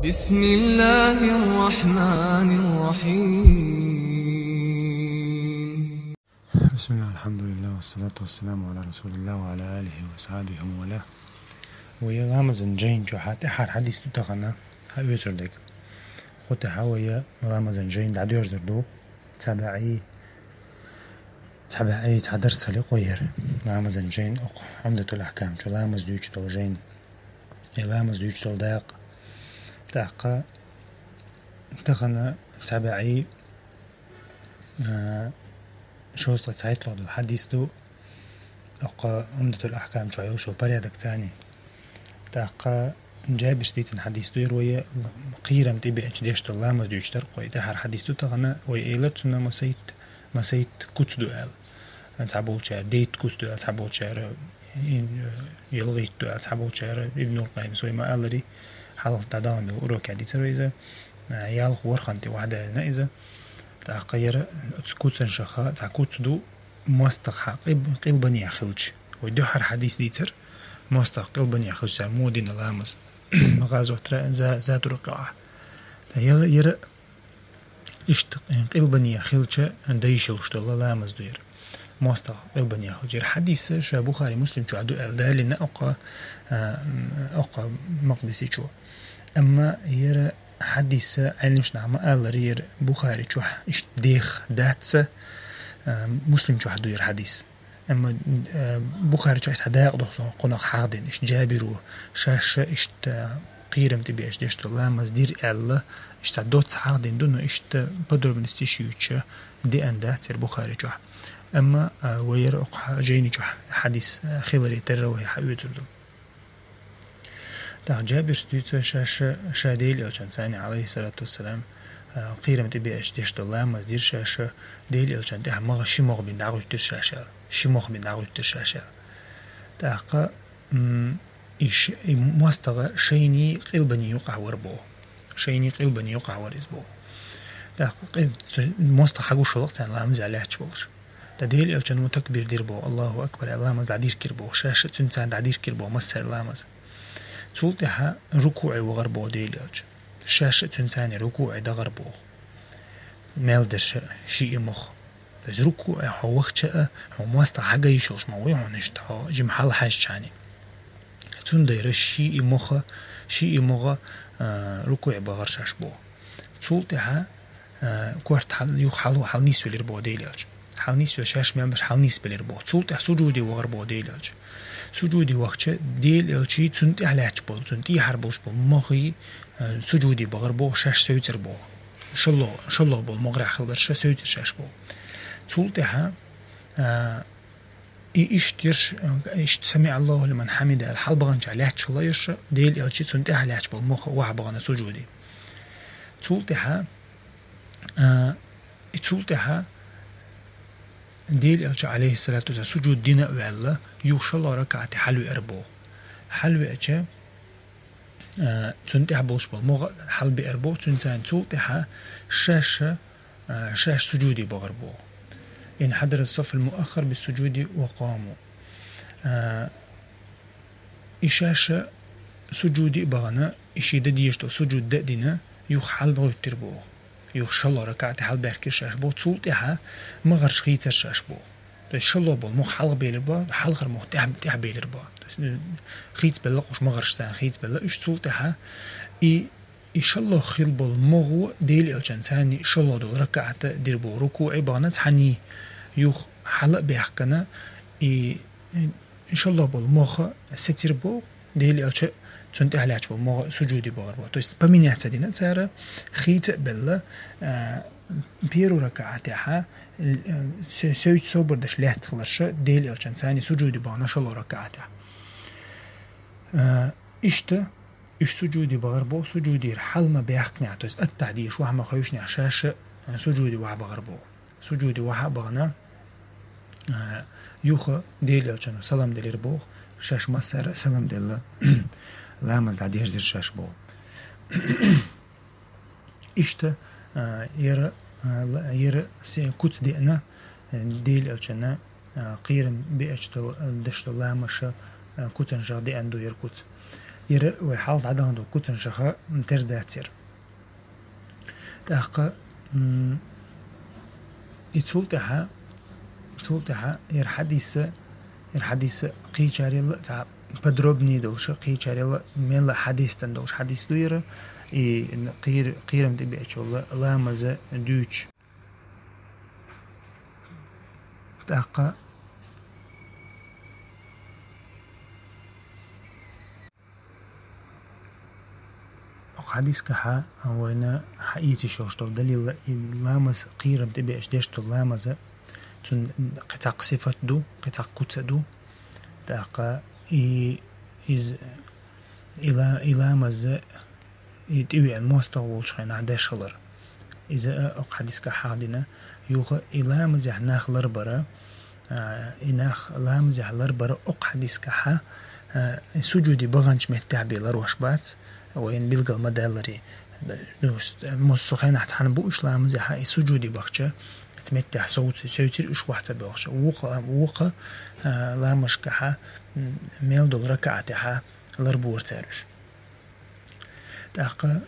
بسم الله الرحمن الرحيم. بسم الله الحمد لله والصلاة والسلام على رسول الله وعلى آله وصحبه وله. ويلامزن جين جوحات أحد حديث تتغنى هايوزردك خوته هاوية ملامزن جين دعدير زردو تابعي تحدرس لقوير لامزن جين أق عمدة الأحكام شو لامز ديوشتل جين يلامز ديوشتل داق تاقا تغنى تابعي شوصلة سايتلو الحديث دو أقا عمدة الأحكام شو عيوشو بريدك تاني تاقا جابش ديتن حديث دو يروي قيرم تبي أجديشتو الله مزدوجتر قوي دهار حديث دو تغنى ويأيلت سنة مسيت كوت دو أل تعبول شعر ديت كوت دو أل تعبول شعر يلغيت دو أل تعبول شعر ابن القيم سوي ما ألري حالة تعدان دو أروك عدي ترويزة يالغ ورخانتي واحدة نائزة تغير تسكوت شخا تاكوت دو مستق قلبني أخلج ويدو حر حديث ديتر مستق قلبني أخلج مودين لامس مغازو ترى ذات رقعة ير اشتق قلبني أخلج ديشل شتلا لامس دوير مستق قلبني أخلج حديث شا بخاري مسلم شو عدو ألدا لنا أقا مقدسي شو أما ير حديث علمش نعم قال رير بخاري شو إيش ديخ داتس مسلم شو حدو ير حديث أما بخاري شو إيش هدايق دخصون قناق حاضن إيش جابرو شاش إيش قيرم تبي إيش ديش الله مزدير الله إيش تعدوت حاضن دونه إيش بدر بنستيشيوتش دي أن داتس بخاري شو أما وير جيني شو حديث خيلري تروي حيوتردو جابر ديتو شاديل يلشان ثاني عليه الصلاة والسلام قيرم تبي أشتيشت الله مزدير شاشة ديل يلشان ده مغ شمغ بين دعوة الشاشة شمغ بين دعوة الشاشة تاقا إيش مستغى شيني قلبني يقع وربو شيني قلبني يقع ورزبو تاقا مستغى حقو شلق ثاني الله مزع عليه تشبولش تديل يلشان متكبر ديربو الله أكبر الله مزع دير كربو شاشة تنسان دعدير كربو مسر الله مزع تولتها ركوعي وغربو ديليج شاشة تنتاني ركوعي دا غربو مالدش شيء مخ بس ركوعي هو وقت هو مواسطة حاجة يشوش موي ونشتها جمحال حاج شاني تندير شيء مخ ركوعي بغر شاش بو تولتها كورت حال نيسو لربو ديليج حال نيسو شاش ميامش حال نيس بلربو تولتها سجودي وغربو ديليج سجودي وقت ديل الشيء تنتي على حجبول تنتي حربوش بول مخي سجودي بغربو شاش سويتر بو شلو بول مغرع خلبر شاش سويتر شاش بو تولتها إيش سمع الله لمن حمد الحال بغنش على حجبول يش ديل الشيء تنتي على حجبول مخ واحد بغنا سجودي تولتها ديل إلش عليه الصلاة والسلام سجود دينا وعلا يوشل ركعة حلو أربو حلو أجا تنتح بولش بالمغ حل بأربو تنتان تولتها شاش سجودي بغربو إن حضر الصف المؤخر بالسجود وقاموا إشاش سجودي بغنا إشي ديشتو سجود دينا يخحل بغو تربو يخشلو ركعت حال بحكي شاش بو تولتها مغرش خيتر شاش بو شلو بو مو حلق بيلر بو حلق مو تح بيلر بو خيت بلقوش مغرش سان خيت بلا اش تولتها شلو خيل بو مغو ديل الجن ثاني شلو دو ركعت دير بو ركوعي بغنت حني يخ حلق بحكنا شلو بو مغ ستر بو ديل الجن تنت أهلاج بمو سجودي بغربو تويست بمين يحتدينا تارا خيت بلا بيرو ركعتها سويت صبر دش ليه تخلص ديل يلشان ثاني سجودي بغنا شلو ركعتها إيش سجودي بغربو سجودي حل ما بيحقني تويست التعديش واحد ما خيوشني عشاش سجودي واحد بغربو سجودي واحد بغنا يوخا ديل يلشان سلام ديل ربوخ شاش مسر سلام ديل لامل تعدير زر شاش بو إشتا يرى كوت دينا ديل الجنة قيرم بأجتل دشت لامش كوتن جادي أندو يركوت ير وحال عدان دو كتن شخا متر داتير تاقا يتولتها ير حديث قيشاريلا تا подробнее دوش قيشاريلا ميلا حديث دوش حديث دويرة قيرم تبي أشوله لا مزة دوش تاقا حديث كها وين حقيقي شوشتو دليل لامز قيرم تبي أشدشتو لامزة تون قطع صفات دو قطع قطع دو تاقا إلى مزة يتوي المستوى شخين عداشلر إذا حديث كحادنا يوغ إلى مزة ناخ لربرة إناخ لامزة لربرة حديث كها سجودي بغنش متعبي لروش بات وين بيلقى المدالري مصخين حتحن بوش لامزة هاي سجودي بخشة تمتع سوتير إيش واحد بخشة وقا لامش كها ميل دول ركعتها لربور تارش تاقا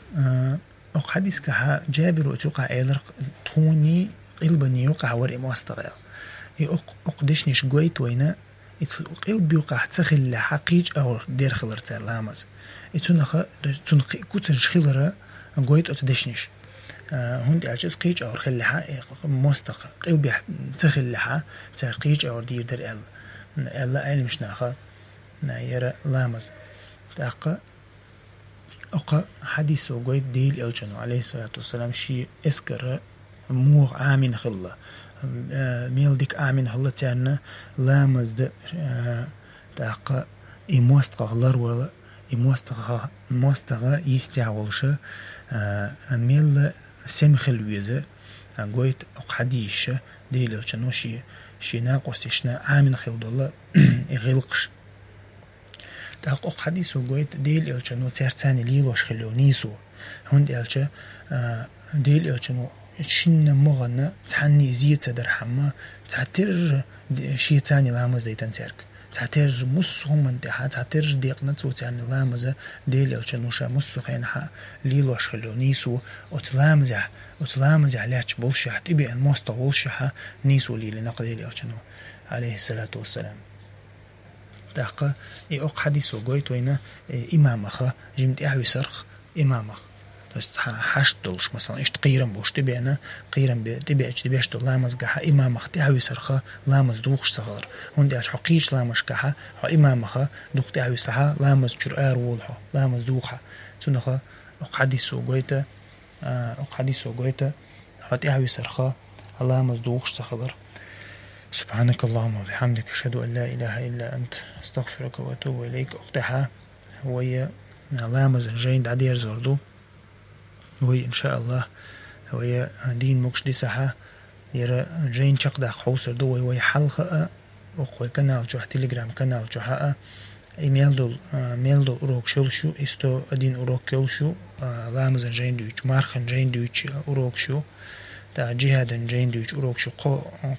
حديث كها جابر وتوقع إيلر توني قلبني يوقع وري مواستغيل أقدشنيش قويت وينا قلبي يوقع تسخل لحقيج أو دير خلرت لامز تنقي كتن شخلرة قويت أتدشنيش هندي أجلس قيج أو خلها مستق قلبي تسخل لها ترقيج أو دير در ألا أيل مش ناخا نايرة لامز تاقا أقا حديث وقويت ديل الجنو عليه الصلاة والسلام شي اسكر موغ آمين خلا ميل ديك آمين خلا تانا لامز دا تاقا إموستغ لرولا إموستغ يستعولش ميل سمخل ويزة قويت أقحديش ديل الجنو شي ناقوس تشنا آمين خل دولا إغلقش تحقق حديث وقويت ديل إلشانو تيرتاني ليلوش خلو نيسو هند إلشا ديل إلشانو شن مغنى تحني زيت صدر حما تعتر شي تاني لامز ديتان تيرك تعتر مصهم انتحا تعتر ديقنا تاني لامز ديل إلشانو شا مصو خينحا ليلوش خلو نيسو وتلامز عليك بولشا تبي أن موستا بولشا نيسو ليلي نقديل إلشانو عليه الصلاة والسلام تاقا أق حديث وقويت وينا إمامخ جمت أحوي سرخ إمامخ تست حشت دولش مثلا إشت قيرم بوش تبي أنا قيرم تبي أش تبي أشتو لامز جها إمامخ تأحوي سرخ لامز دوخش صغر هندي أش حقيش لامش جها إمامخ دوخ تأحوي سها لامز جرآر وولها لامز دوخها تنخ أق حديث وقويت حتى أحوي سرخ لامز دوخش صغر سبحانك اللهم وبحمدك أشهد أن لا إله إلا أنت أستغفرك وأتوب إليك أختها هوية لامز جين عدير زردو هوي إن شاء الله هوية دين مكش دي سحا يرى جين شقدا خوصر دو هوي حلقة وقوي كنال جوح تليجرام كنال جوحاء ميل دول أروك شلشو استو أدين أروك كلشو لامز جين دوش مارخن جين دوش أروك شو تا جهاد جين دوش أروك شو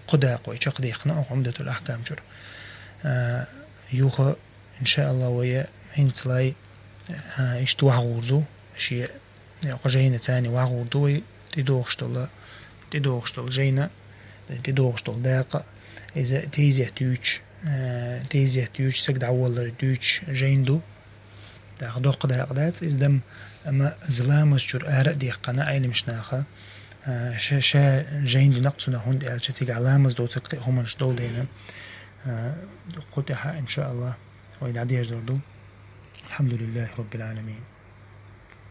قدا قوي شقدي يخنق عمدة الأحكام جر يوخا إن شاء الله ويا هنتلاي اشتوح غوردو شيء جينا تاني وغوردو تدوخشتل جينا تدوخشتل داقة إذا تيزيه توش سقد عوال توش جيندو تا دوق داقدات إذا دم أما زلامس جر آرق دي قناة عيل مش ناخا شا جين دي نقصنا هند ألشتيق علامز دو تقلق همانش دول دينا قلتها إن شاء الله وإذا عدي يزردو الحمد لله رب العالمين.